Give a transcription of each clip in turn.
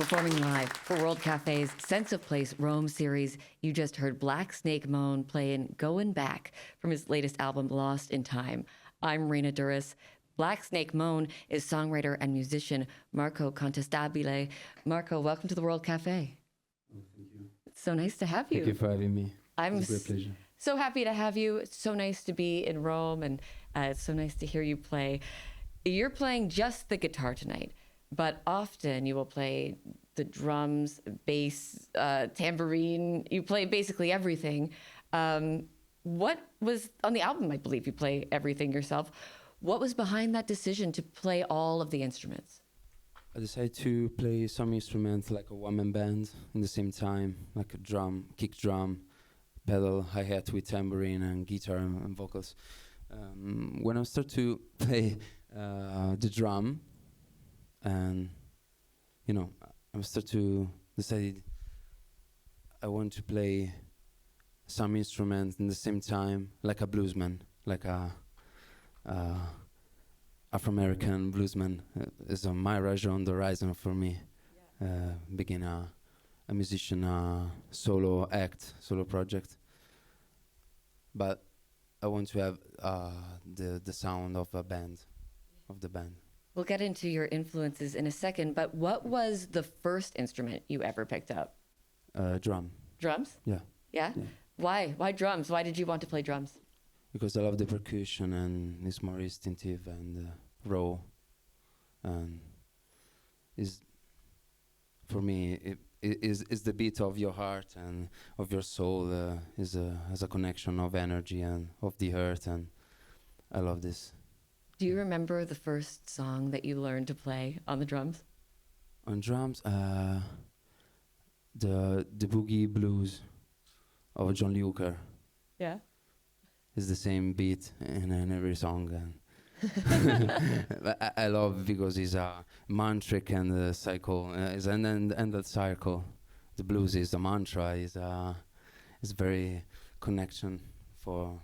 Performing live for World Cafe's Sense of Place Rome series, you just heard Black Snake Moan playing Goin' Back from his latest album, Lost in Time. I'm Raina Douris. Black Snake Moan is songwriter and musician Marco Contestabile. Marco, welcome to the World Cafe. Oh, thank you. It's so nice to have you. Thank you for having me. I'm It's a great pleasure. so happy to have you. It's so nice to be in Rome, and it's so nice to hear you play. You're playing just the guitar tonight, but often you will play the drums, bass, tambourine. You play basically everything. What was on the album? I believe you play everything yourself. What was behind that decision to play all of the instruments? I decided to play some instruments like a one-man band in the same time, like a drum, kick drum, pedal, hi-hat with tambourine and guitar and vocals. When I start to play the drum, and I start to decide I want to play some instruments in the same time, like a bluesman, like a Afro-American bluesman is a mirage on the horizon for me. Begin a musician, solo act, solo project. But I want to have the sound of a band, of the band. We'll get into your influences in a second, but what was the first instrument you ever picked up? Drum. Drums? Yeah. Yeah? Yeah. Why? Why drums? Why did you want to play drums? Because I love the percussion and it's more instinctive and raw, and is for me it is the beat of your heart and of your soul. Is has a connection of energy and of the earth, and I love this. Do you remember the first song that you learned to play on the drums? On drums, the boogie blues of John Lee Hooker. Yeah. It's the same beat in every song, and I love because it's a mantric and a cycle. It's an ended cycle. The blues is a mantra. Is very connection for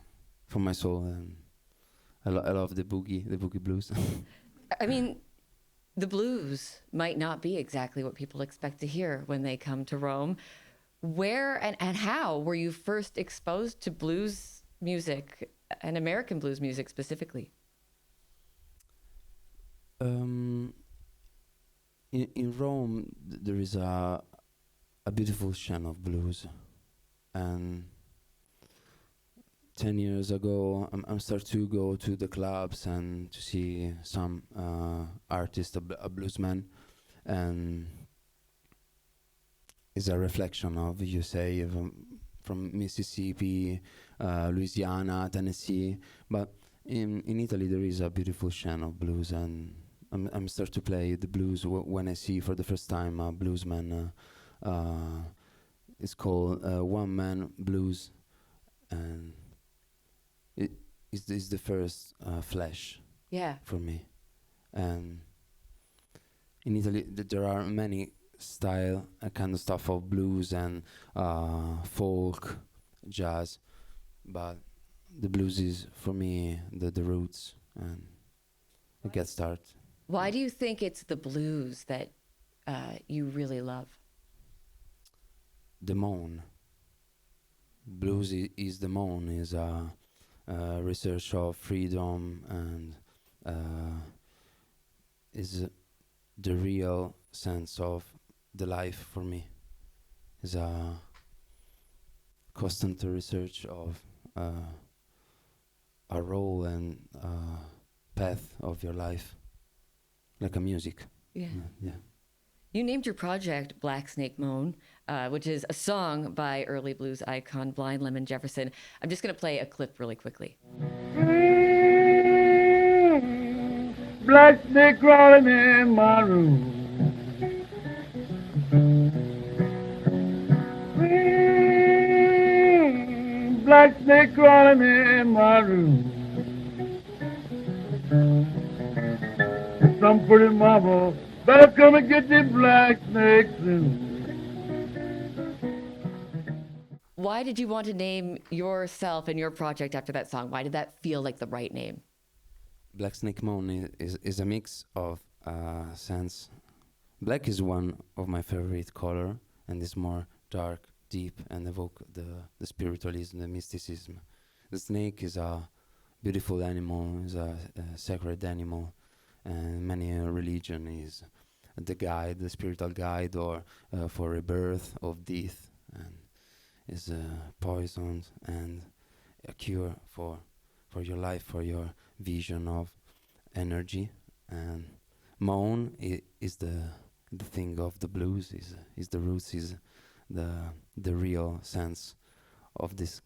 my soul, and I love the boogie blues. I mean, the blues might not be exactly what people expect to hear when they come to Rome. Where and how were you first exposed to blues music and American blues music specifically? In Rome, there is a beautiful scene of blues, and 10 years ago, I'm start to go to the clubs and to see some artist, a bluesman, and is a reflection of USA from Mississippi, Louisiana, Tennessee, but in Italy there is a beautiful scene of blues, and I'm start to play the blues when I see for the first time a bluesman. It's called One Man Blues, and it is the first flash. Yeah. For me. And in Italy there are many style kind of stuff of blues and folk, jazz, but the blues is for me the roots, and it gets started. Why do you think it's the blues that you really love? The Moan. Blues is the Moan, is a research of freedom, and is the real sense of the life for me. Is a constant research of a role and path of your life, like a music. Yeah. Yeah. You named your project Black Snake Moan, which is a song by early blues icon Blind Lemon Jefferson. I'm just going to play a clip really quickly. Black snake crawling in my room. Black snake crawling in my room. Some pretty mama better come and get the black snake soon. Why did you want to name yourself and your project after that song? Why did that feel like the right name? Black Snake Moan is a mix of sense Black is one of my favorite color, and is more dark, deep, and evoke the spiritualism, the mysticism. The snake is a beautiful animal, is a sacred animal, and many religion is the guide, the spiritual guide, or for rebirth of death, and is poisoned and a cure for your life, for your vision of energy. And Moan is the thing of the blues, is the roots, is the real sense of this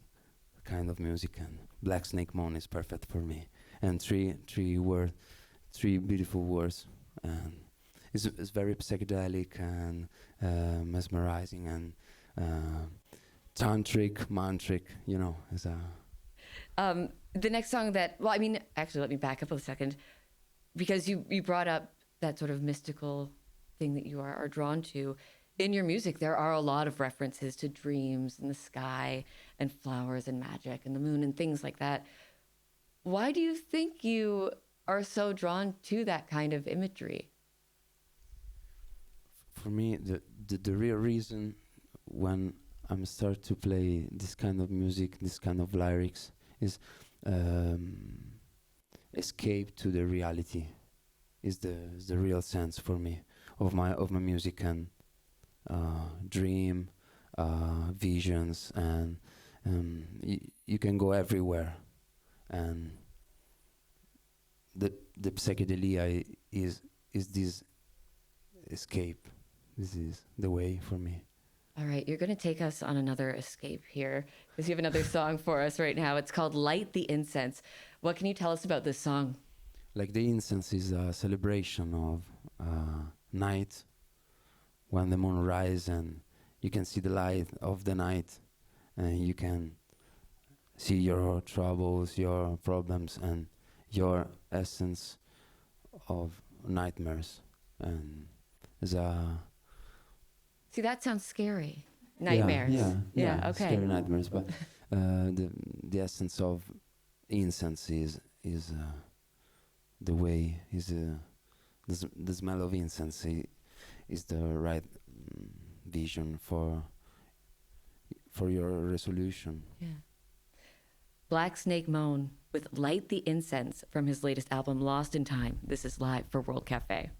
kind of music. And Black Snake Moan is perfect for me. And three beautiful words, and it's very psychedelic and mesmerizing and tantric, mantric. You know, it's a. The next song that, well, I mean, actually, let me back up a second, because you brought up that sort of mystical thing that you are drawn to. In your music, there are a lot of references to dreams and the sky and flowers and magic and the moon and things like that. Why do you think you are so drawn to that kind of imagery? For me, the real reason when I'm start to play this kind of music, this kind of lyrics, is escape to the reality. Is the real sense for me of my music, and dream, visions, and you can go everywhere, and the psychedelia is this escape. This is the way for me. All right, you're going to take us on another escape here, because you have another song for us right now. It's called Light the Incense. What can you tell us about this song? Like the incense is a celebration of night, when the moon rises and you can see the light of the night, and you can see your troubles, your problems, and your essence of nightmares. And there's a See, that sounds scary. Nightmares. Yeah, okay. scary nightmares. But the essence of incense is the way, is the smell of incense is the right vision for your resolution. Yeah. Black Snake Moan with Light the Incense from his latest album, Lost in Time. This is live for World Cafe.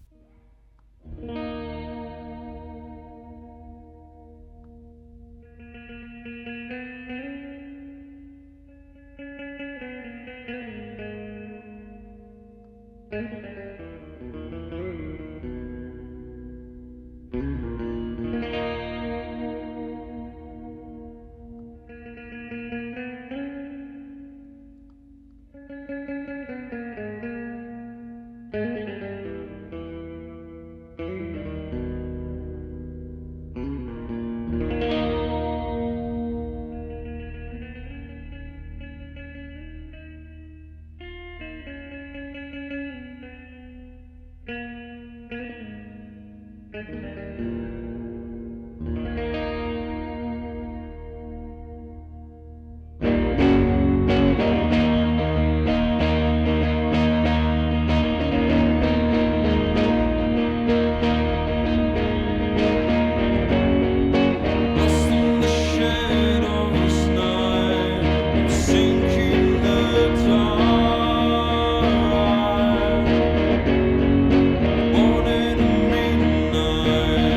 Morning and midnight.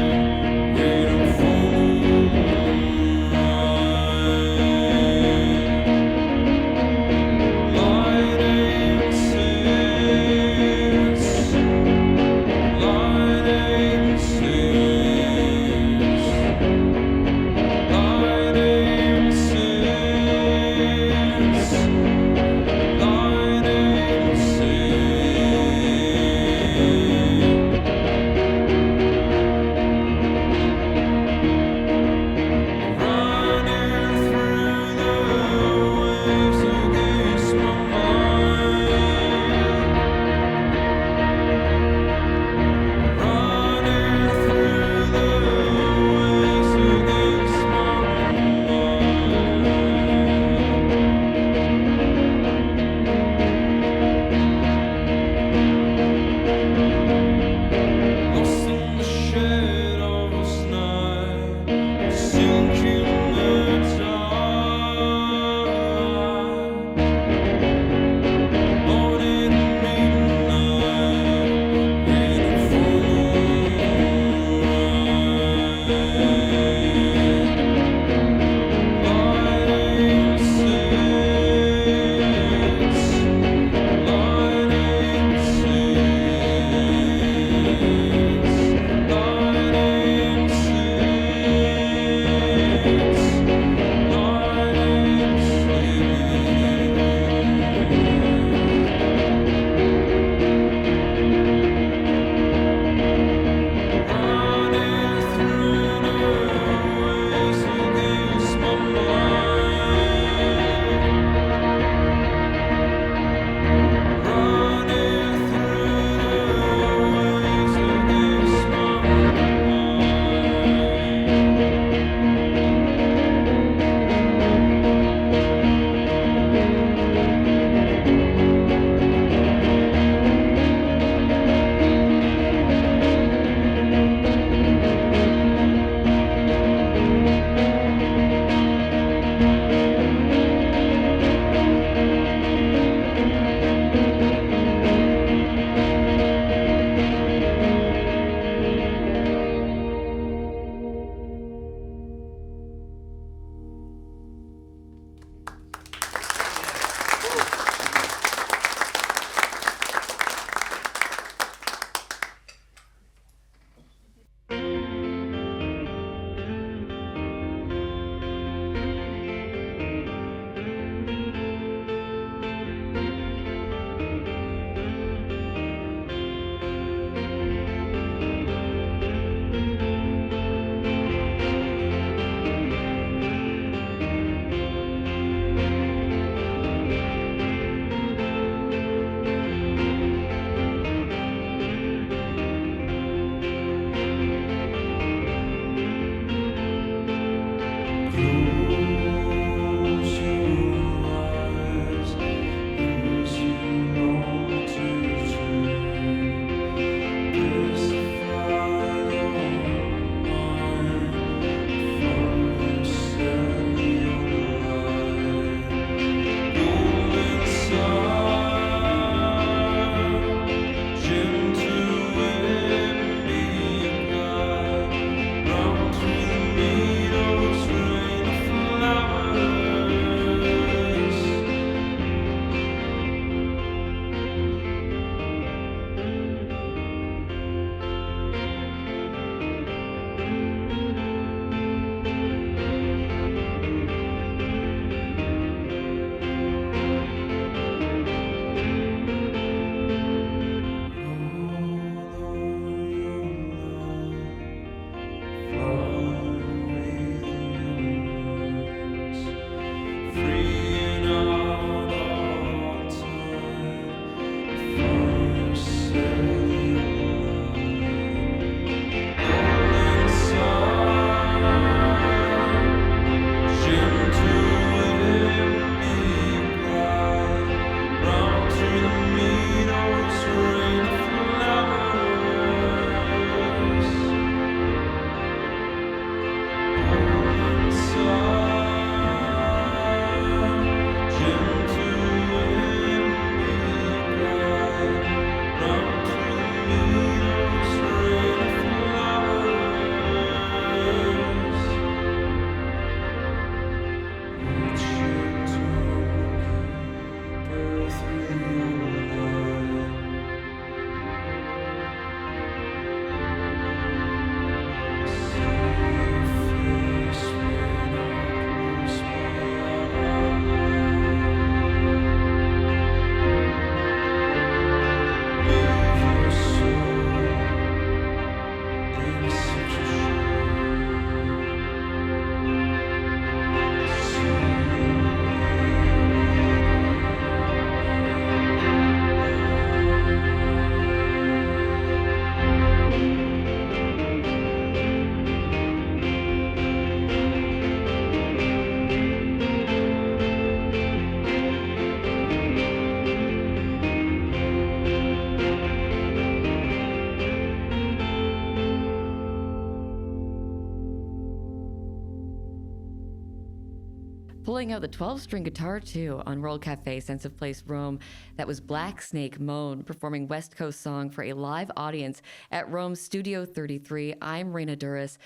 pulling out the 12-string guitar too on World Cafe, Sense of Place, Rome. That was Black Snake Moan performing West Coast Song for a live audience at Rome's Studio 33. I'm Raina Douris.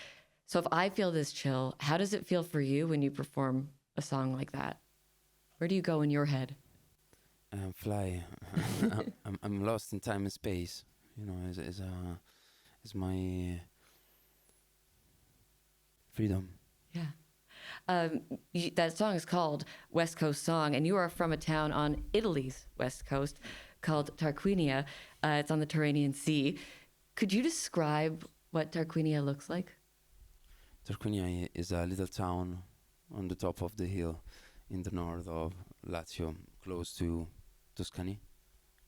So if I feel this chill, how does it feel for you when you perform a song like that? Where do you go in your head? Fly. I'm lost in time and space. You know, is my freedom. Yeah. That song is called West Coast Song, and you are from a town on Italy's west coast called Tarquinia. It's on the Tyrrhenian Sea. Could you describe what Tarquinia looks like? Tarquinia is a little town on the top of the hill in the north of Lazio, close to Tuscany,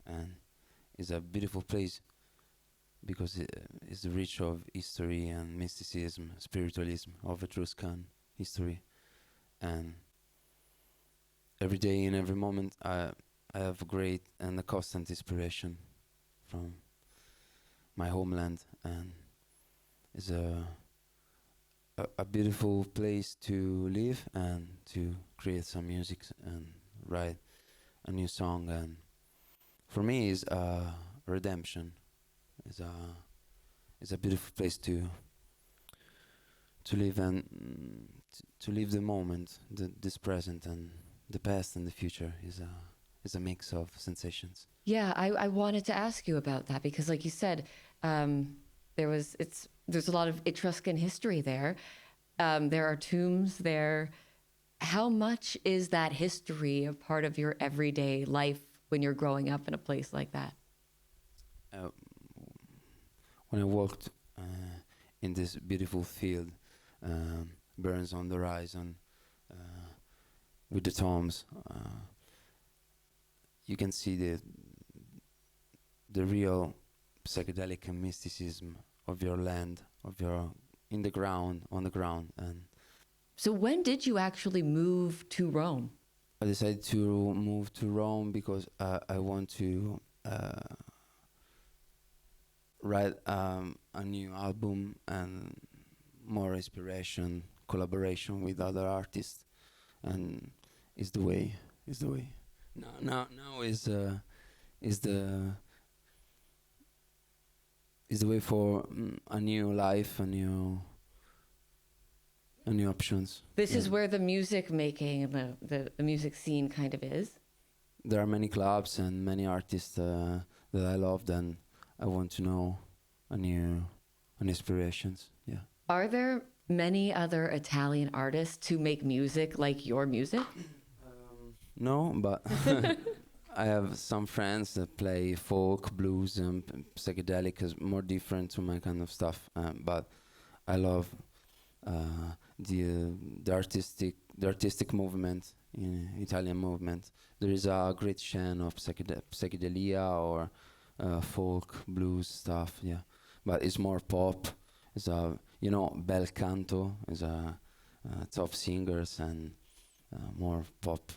and it's a beautiful place because it's rich of history and mysticism, spiritualism of Etruscan history. And every day and every moment I have great and a constant inspiration from my homeland, and it's a beautiful place to live and to create some music and write a new song. And for me is redemption. It's a beautiful place to live and to live the moment, this present and the past and the future is a mix of sensations. Yeah, I wanted to ask you about that because, like you said, there's a lot of Etruscan history there. There are tombs there. How much is that history a part of your everyday life when you're growing up in a place like that? When I walked in this beautiful field, burns on the horizon, with the tombs, you can see the real psychedelic and mysticism of your land, on the ground. And so when did you actually move to Rome? I decided to move to Rome because I want to write a new album and more inspiration, collaboration with other artists, and is the way. Now is the way for a new life, a new options. This is where the music making and the music scene kind of is. There are many clubs and many artists that I loved, and I want to know an inspirations. Yeah. Are there many other Italian artists who make music like your music? No, but I have some friends that play folk, blues, and psychedelic is more different to my kind of stuff. But I love the artistic movement, Italian movement. There is a great scene of psychedelia or folk, blues stuff. Yeah, but it's more pop. It's bel canto is top singers and more pop.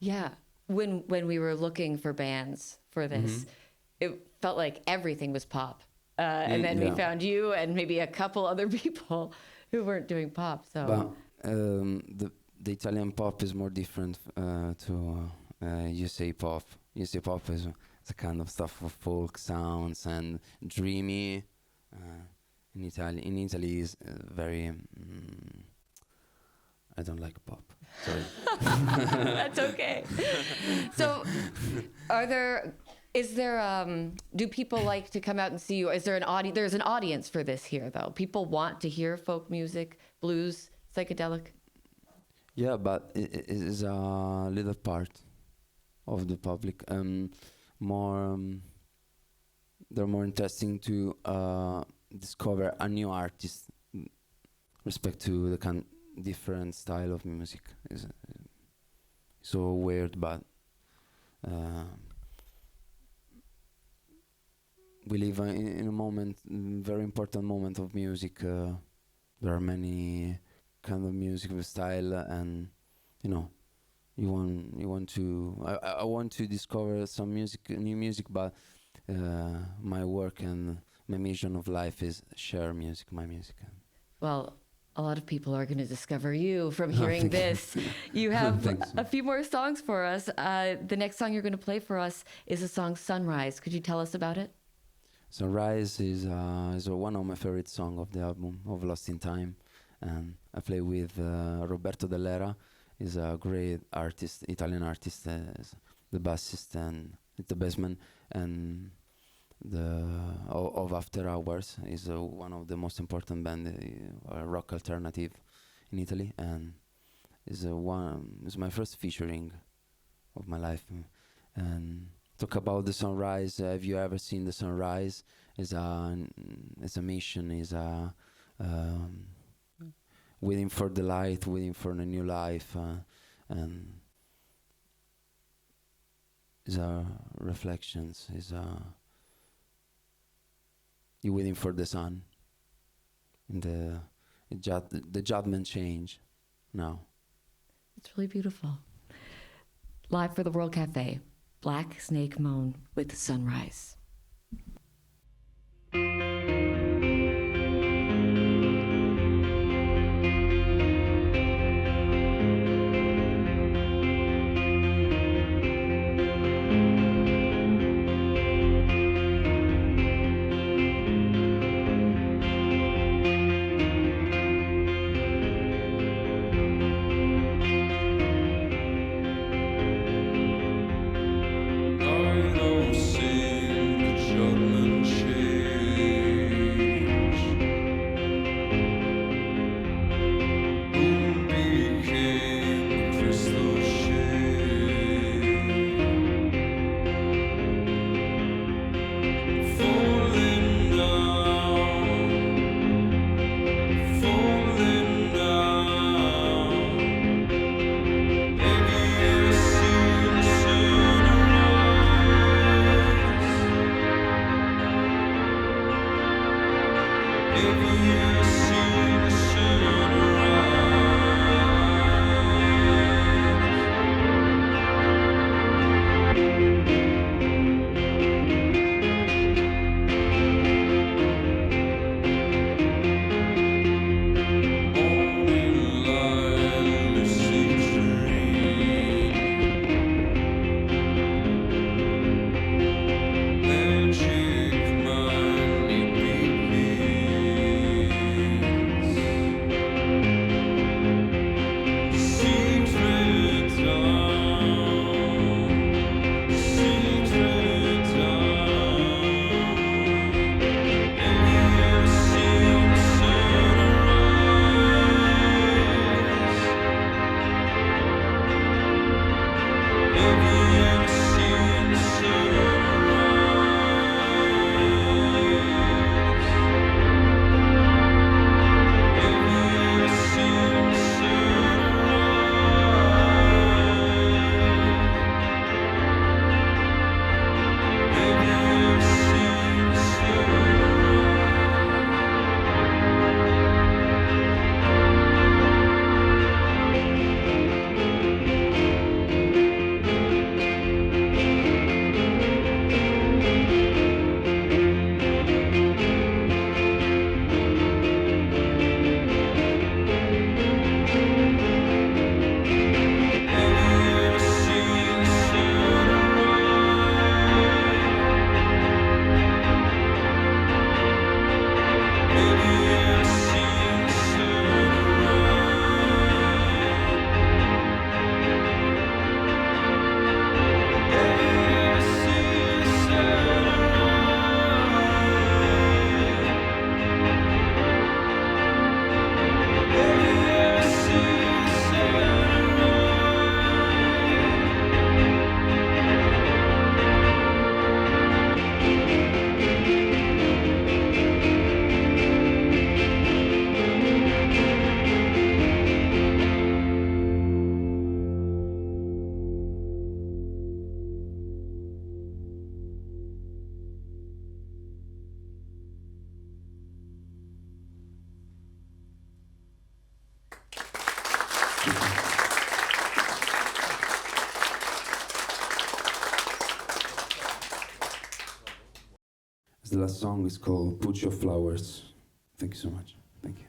Yeah. When we were looking for bands for this, it felt like everything was pop. And then we found you and maybe a couple other people who weren't doing pop. So, but the Italian pop is more different to USA pop. USA pop is a kind of stuff of folk sounds and dreamy. In Italy is very. I don't like pop. Sorry. that's okay. So, do people like to come out and see you? Is there an audience? There's an audience for this here, though. People want to hear folk music, blues, psychedelic. Yeah, but it is a little part of the public. They're more interesting to discover a new artist, respect to the different style of music. Is so weird, but we live in a moment, very important moment of music. There are many kind of music style, and you want to. I want to discover some new music, but my work and my mission of life is share music, my music. Well, a lot of people are going to discover you from hearing this. You have Thanks. a few more songs for us. The next song you're going to play for us is the song Sunrise. Could you tell us about it? Sunrise is one of my favorite songs of the album of Lost in Time, and I play with Roberto Dell'Era. He's a great artist, Italian artist, is the bassist and the bassman, and of After Hours is one of the most important band rock alternative in Italy, and is my first featuring of my life. And talk about the sunrise. Have you ever seen the sunrise? Is a mission. Is a waiting for the light, waiting for a new life, and is a reflections. Is a you waiting for the sun. And the judgment change now. It's really beautiful. Live for the World Cafe, Black Snake Moan with Sunrise. The last song is called Put Your Flowers. Thank you so much. Thank you.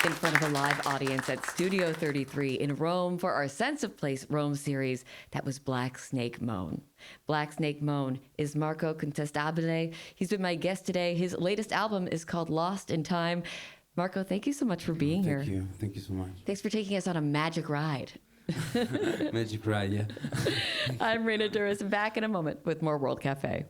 In front of a live audience at Studio 33 in Rome for our Sense of Place Rome series. That was Black Snake Moan. Black Snake Moan is Marco Contestabile. He's been my guest today. His latest album is called Lost in Time. Marco, thank you so much for being here. Thank you so much. Thanks for taking us on a magic ride. Magic ride, yeah. I'm Raina Douris, back in a moment with more World Cafe.